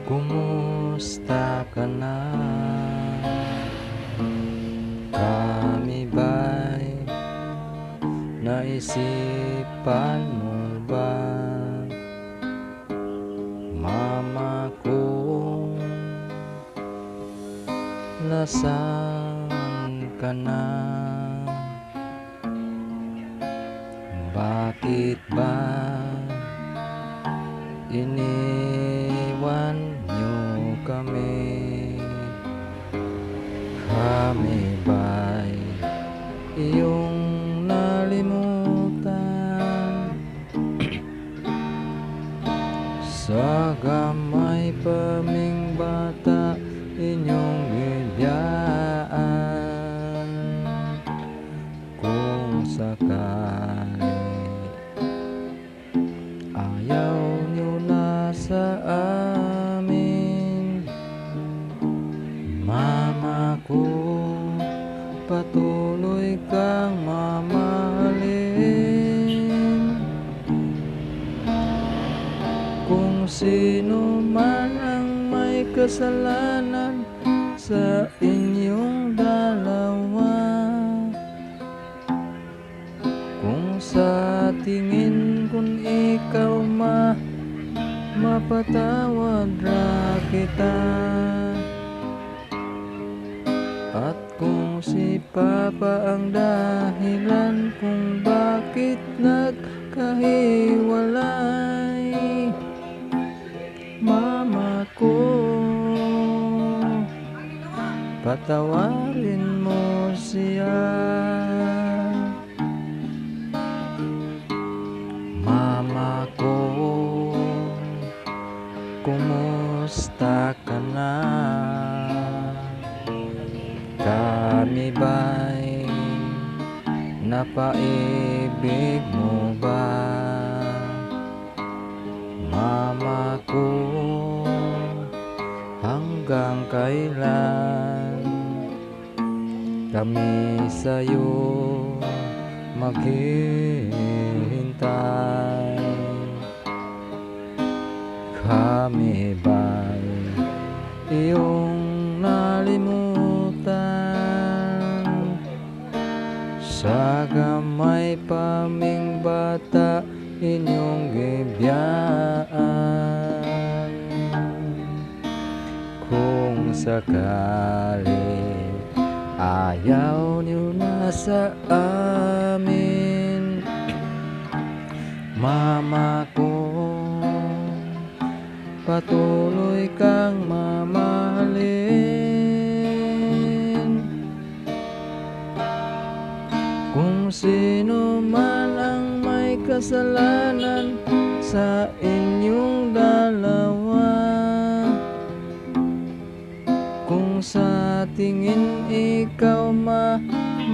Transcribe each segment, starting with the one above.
Kumusta ka na? Kami ba'y naisipan mo ba? Mama ko, nasaan ka na? Bakit ba iniwan niyo kami? Kami ba'y iyong nalimutan? Sa gamay paming bata inyong biyaan. Kung sakali ayaw niyo na sa amin, Mama ko, patuloy kang mamahalin. Kung sino man ang may kasalanan sa inyong dalawa, kung sa tingin kung ikaw mapatawad ra kita. At kung si Papa ang dahilan kung bakit nagkahiwalay, Mama ko, patawarin mo siya. Mama ko, kumusta ka na? Kami ba'y napaibig mo ba? Mama ko, hanggang kailan kami sa'yo maghihintay? Kami ba'y iyong nalimutan? Sa gamay paming bata inyong gibiyaan. Kung sakali ayaw niyo na sa amin, Mama ko, patuloy kang mamahalin. Kung sino man ang may kasalanan sa inyong dalawa, kung sa tingin ikaw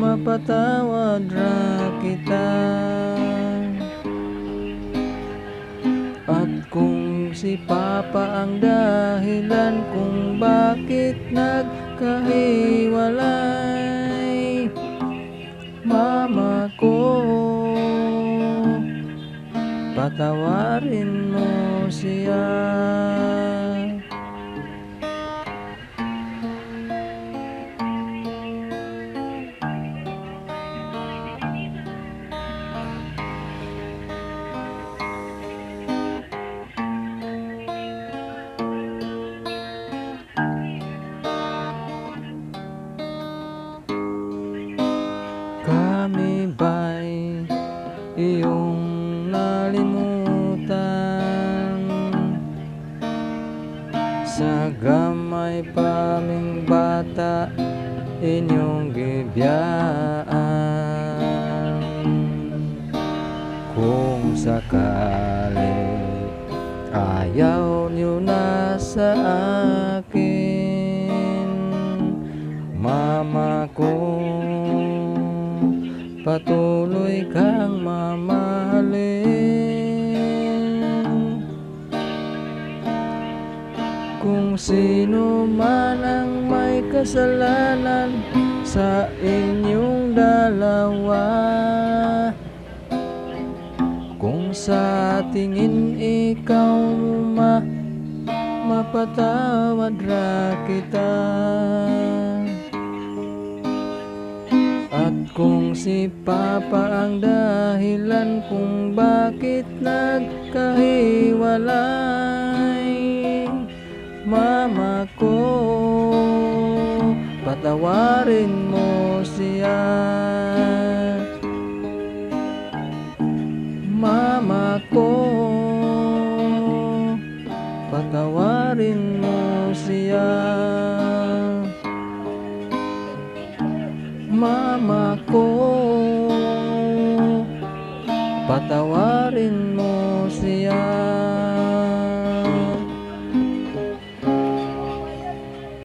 mapatawad ra kita. At kung si Papa ang dahilan kung bakit nagkahiwalay, Mama ko, patawarin mo siya. Kami ba'y iyong nalimutan? Sa gamay paming bata inyong gibiyaan. Kung sakali ayaw niyo na sa akin, Mama ko, patuloy kang mamahalin. Kung sino man ang may kasalanan sa inyong dalawa, kung sa tingin ikaw mapatawad ra kita. At kung si Papa ang dahilan kung bakit nagkahiwalay, Mama ko, patawarin mo siya. Mama ko, patawarin mo siya. Mama ko, patawarin